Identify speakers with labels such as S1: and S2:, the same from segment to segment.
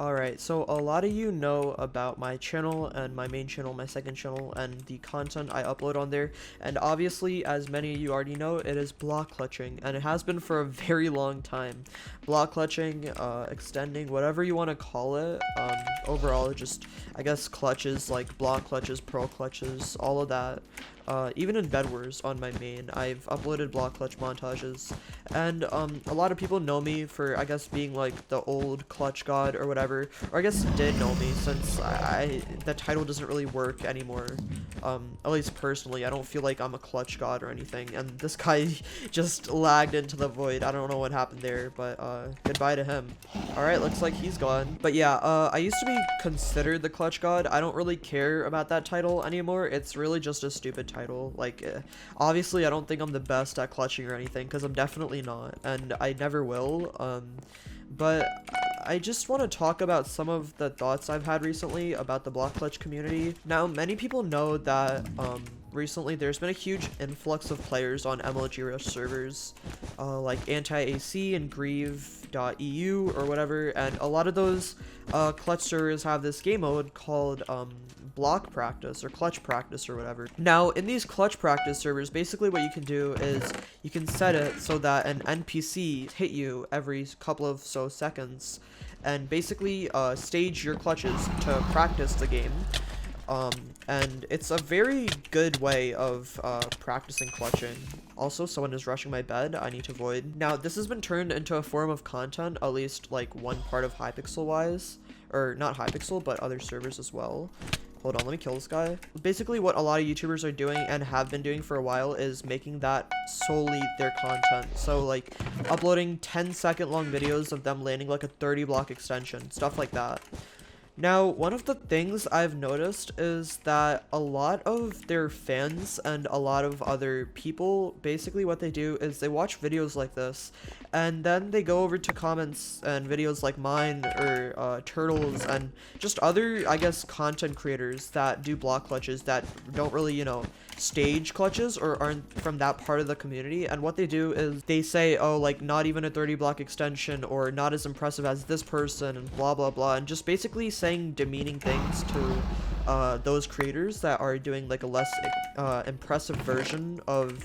S1: Alright, so a lot of you know about my channel and my main channel, my second channel, and the content I upload on there. And obviously, as many of you already know, it is block clutching, and it has been for a very long time. Block clutching, extending, whatever you want to call it. Overall, just, I guess, clutches, like block clutches, pearl clutches, all of that. Even in Bed Wars on my main, I've uploaded block clutch montages, and a lot of people know me for, I guess, being like the old clutch god or whatever, or I guess did know me since the title doesn't really work anymore. At least personally, I don't feel like I'm a clutch god or anything, and this guy just lagged into the void. I don't know what happened there, but goodbye to him. Alright, looks like he's gone. But yeah, I used to be considered the clutch god. I don't really care about that title anymore. It's really just a stupid title. Like, obviously I don't think I'm the best at clutching or anything, because I'm definitely not, and I never will. But I just want to talk about some of the thoughts I've had recently about the block clutch community. Now, many people know that recently there's been a huge influx of players on MLG Rush servers, like Anti-AC and Grieve.eu or whatever, and a lot of those clutch servers have this game mode called block practice or clutch practice or whatever. Now, in these clutch practice servers, basically what you can do is you can set it so that an NPC hit you every couple of seconds, and basically stage your clutches to practice the game. And it's a very good way of practicing clutching. Also, someone is rushing my bed. I need to void. Now, this has been turned into a form of content, at least like one part of Hypixel wise, or not Hypixel, but other servers as well. Hold on, let me kill this guy. Basically, what a lot of YouTubers are doing and have been doing for a while is making that solely their content. So, like, uploading 10-second long videos of them landing like a 30-block extension, stuff like that. Now, one of the things I've noticed is that a lot of their fans and a lot of other people, basically what they do is they watch videos like this, and then they go over to comments and videos like mine or Turtles and just other, I guess, content creators that do block clutches that don't really, you know, stage clutches or aren't from that part of the community. And what they do is they say, oh, like, not even a 30 block extension, or not as impressive as this person, and blah blah blah, and just basically saying demeaning things to those creators that are doing like a less impressive version of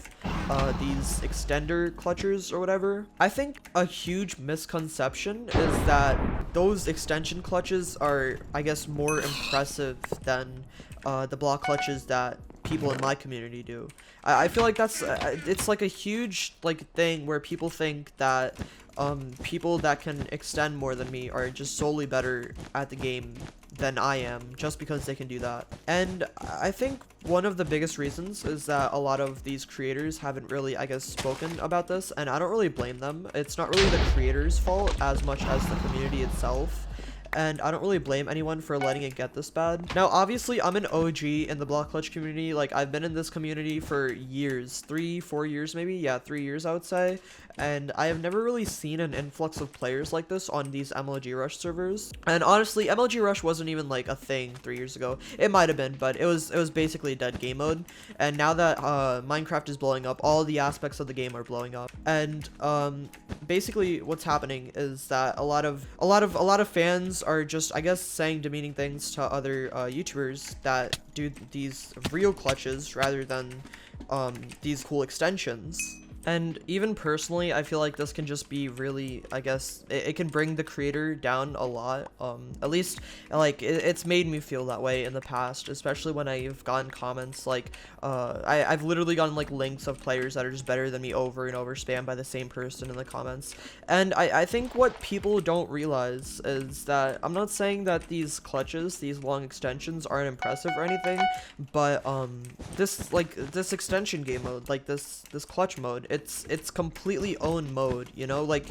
S1: these extender clutchers or whatever. I think a huge misconception is that those extension clutches are, I guess, more impressive than the block clutches that people in my community do. I feel like that's it's like a huge like thing where people think that people that can extend more than me are just solely better at the game than I am, just because they can do that. And I think one of the biggest reasons is that a lot of these creators haven't really, I guess, spoken about this, and I don't really blame them. It's not really the creators' fault as much as the community itself. And I don't really blame anyone for letting it get this bad. Now, obviously, I'm an OG in the block clutch community. Like, I've been in this community for years, 3-4 years maybe. Yeah, 3 years, I would say. And I have never really seen an influx of players like this on these MLG Rush servers. And honestly, MLG Rush wasn't even like a thing 3 years ago. It might have been, but it was basically a dead game mode. And now that Minecraft is blowing up, all the aspects of the game are blowing up. And basically, what's happening is that a lot of fans are just, I guess, saying demeaning things to other YouTubers that do these real clutches rather than these cool extensions. And even personally, I feel like this can just be really, I guess, it can bring the creator down a lot. At least, like, it's made me feel that way in the past, especially when I've gotten comments like, I've literally gotten, like, links of players that are just better than me over and over, spammed by the same person in the comments. And I think what people don't realize is that I'm not saying that these clutches, these long extensions, aren't impressive or anything, but, this extension game mode, like, this clutch mode, it's completely own mode, you know? Like,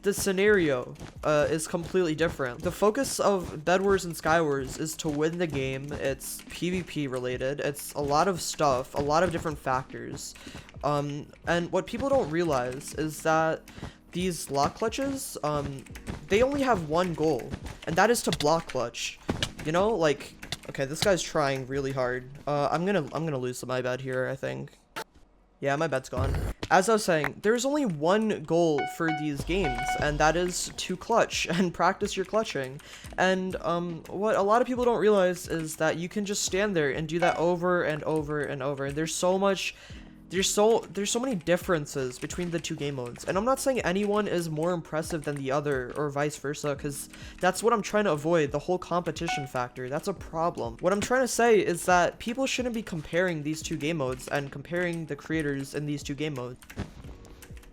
S1: the scenario is completely different. The focus of Bed Wars and Sky Wars is to win the game. It's PvP related. It's a lot of stuff, a lot of different factors. And what people don't realize is that these block clutches, they only have one goal, and that is to block clutch. You know, like, okay, this guy's trying really hard. I'm gonna lose my bed here, I think. Yeah, my bed's gone. as I was saying, there's only one goal for these games, and that is to clutch and practice your clutching. And what a lot of people don't realize is that you can just stand there and do that over and over and over. And there's so many differences between the two game modes. And I'm not saying anyone is more impressive than the other or vice versa, because that's what I'm trying to avoid, the whole competition factor. That's a problem. What I'm trying to say is that people shouldn't be comparing these two game modes and comparing the creators in these two game modes.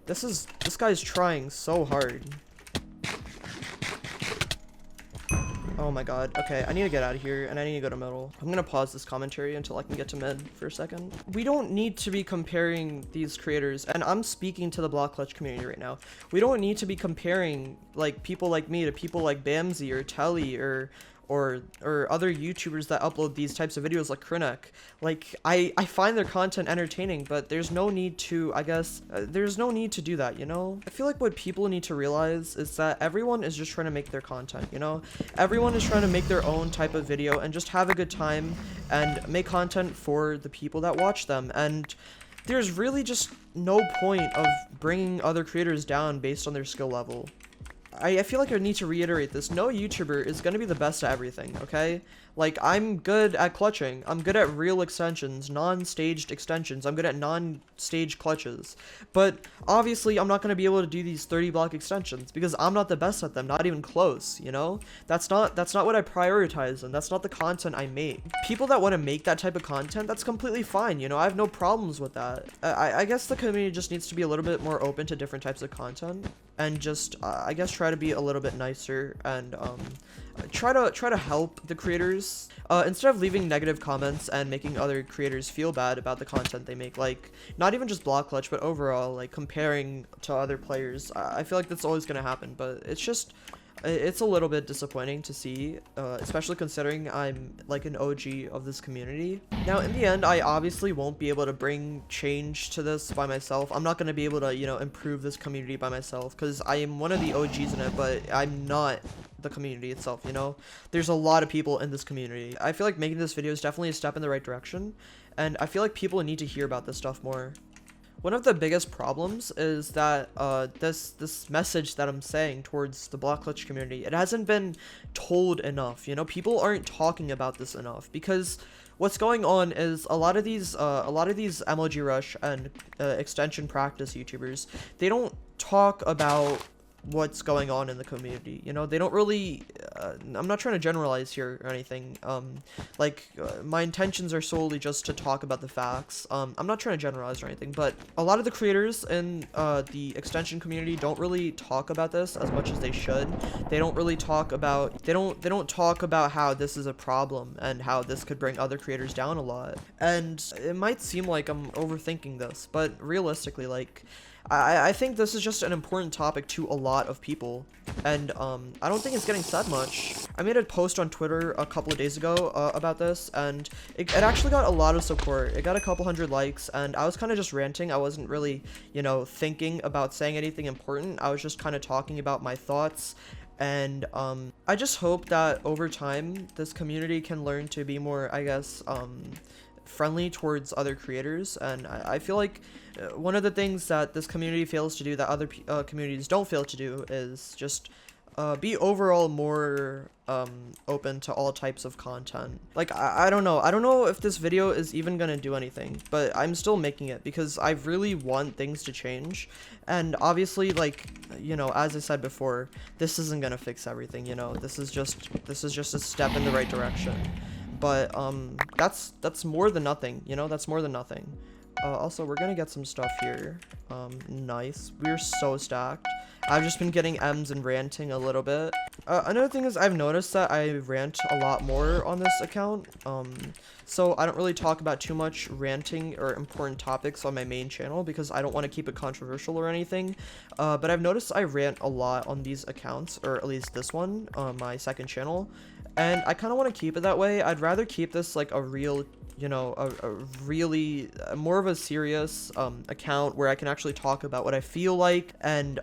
S1: This guy's trying so hard. Oh my god. Okay, I need to get out of here, and I need to go to middle. I'm gonna pause this commentary until I can get to mid for a second. We don't need to be comparing these creators, and I'm speaking to the block clutch community right now. We don't need to be comparing, like, people like me to people like Bamsy or Telly or other YouTubers that upload these types of videos like Krinek. Like, I find their content entertaining, but there's no need to, I guess, there's no need to do that, you know? I feel like what people need to realize is that everyone is just trying to make their content, you know? Everyone is trying to make their own type of video and just have a good time and make content for the people that watch them. And there's really just no point of bringing other creators down based on their skill level. I feel like I need to reiterate this. No YouTuber is going to be the best at everything, okay? Like, I'm good at clutching. I'm good at real extensions, non-staged extensions. I'm good at non-staged clutches. But obviously, I'm not going to be able to do these 30 block extensions because I'm not the best at them, not even close, you know? That's not what I prioritize, and that's not the content I make. People that want to make that type of content, that's completely fine, you know? I have no problems with that. I guess the community just needs to be a little bit more open to different types of content and just, I guess, try to be a little bit nicer and, try to help the creators instead of leaving negative comments and making other creators feel bad about the content they make. Like, not even just block clutch, but overall, like, comparing to other players. I feel like that's always gonna happen, but it's a little bit disappointing to see, especially considering I'm like an OG of this community. Now, in the end, I obviously won't be able to bring change to this by myself. I'm not going to be able to, you know, improve this community by myself because I am one of the OGs in it, but I'm not the community itself, you know? There's a lot of people in this community. I feel like making this video is definitely a step in the right direction, and I feel like people need to hear about this stuff more. One of the biggest problems is that this message that I'm saying towards the block clutch community, it hasn't been told enough, you know? People aren't talking about this enough because what's going on is a lot of these MLG Rush and extension practice YouTubers, they don't talk about what's going on in the community, you know? They don't really I'm not trying to generalize here or anything. My intentions are solely just to talk about the facts. I'm not trying to generalize or anything, but a lot of the creators in the extension community don't really talk about this as much as they should. They don't really talk about they don't talk about how this is a problem and how this could bring other creators down a lot. And it might seem like I'm overthinking this, but realistically, like, I think this is just an important topic to a lot of people, and I don't think it's getting said much. I made a post on Twitter a couple of days ago about this, and it actually got a lot of support. It got a couple hundred likes, and I was kind of just ranting. I wasn't really, you know, thinking about saying anything important. I was just kind of talking about my thoughts, and I just hope that over time this community can learn to be more, I guess, friendly towards other creators. And I feel like one of the things that this community fails to do that other communities don't fail to do is just be overall more open to all types of content. Like, I don't know if this video is even gonna do anything, but I'm still making it because I really want things to change. And obviously, like, you know, as I said before, this isn't gonna fix everything, you know? This is just a step in the right direction. But that's more than nothing, you know? That's more than nothing. Also, we're gonna get some stuff here. Nice. We're so stacked. I've just been getting M's and ranting a little bit. Another thing is I've noticed that I rant a lot more on this account. So I don't really talk about too much ranting or important topics on my main channel because I don't want to keep it controversial or anything. But I've noticed I rant a lot on these accounts, or at least this one, my second channel. And I kind of want to keep it that way. I'd rather keep this like a real, you know, a really more of a serious account where I can actually talk about what I feel like and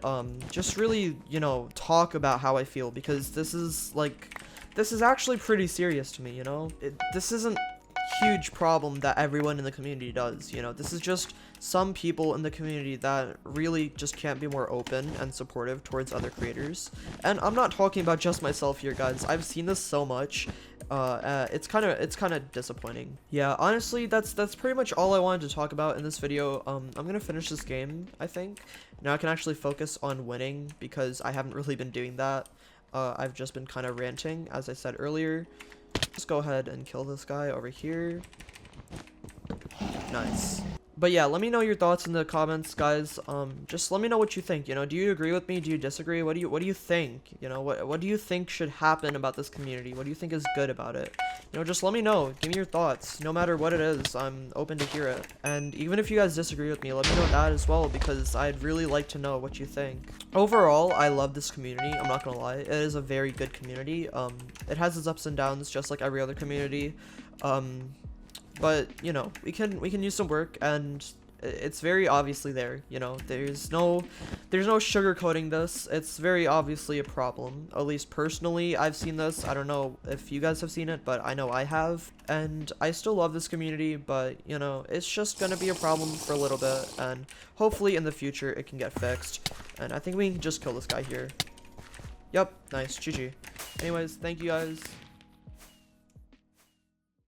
S1: just really, you know, talk about how I feel, because this is actually pretty serious to me, you know? This isn't a huge problem that everyone in the community does, you know? This is just some people in the community that really just can't be more open and supportive towards other creators. And I'm not talking about just myself here, guys. I've seen this so much. It's kind of disappointing. Yeah, honestly, that's pretty much all I wanted to talk about in this video. I'm gonna finish this game, I think. Now I can actually focus on winning because I haven't really been doing that. I've just been kind of ranting, as I said earlier. Just go ahead and kill this guy over here. Nice. But yeah, let me know your thoughts in the comments, guys. Just let me know what you think. You know, do you agree with me? Do you disagree? What do you think? You know, what do you think should happen about this community? What do you think is good about it? You know, just let me know. Give me your thoughts. No matter what it is, I'm open to hear it. And even if you guys disagree with me, let me know that as well, because I'd really like to know what you think. Overall, I love this community. I'm not gonna lie. It is a very good community. It has its ups and downs, just like every other community. But you know, we can use some work, and it's very obviously there. You know, there's no sugarcoating this. It's very obviously a problem. At least personally, I've seen this. I don't know if you guys have seen it, but I know I have. And I still love this community, but you know, it's just gonna be a problem for a little bit, and hopefully in the future it can get fixed. And I think we can just kill this guy here. Yep, nice, GG. Anyways, thank you guys.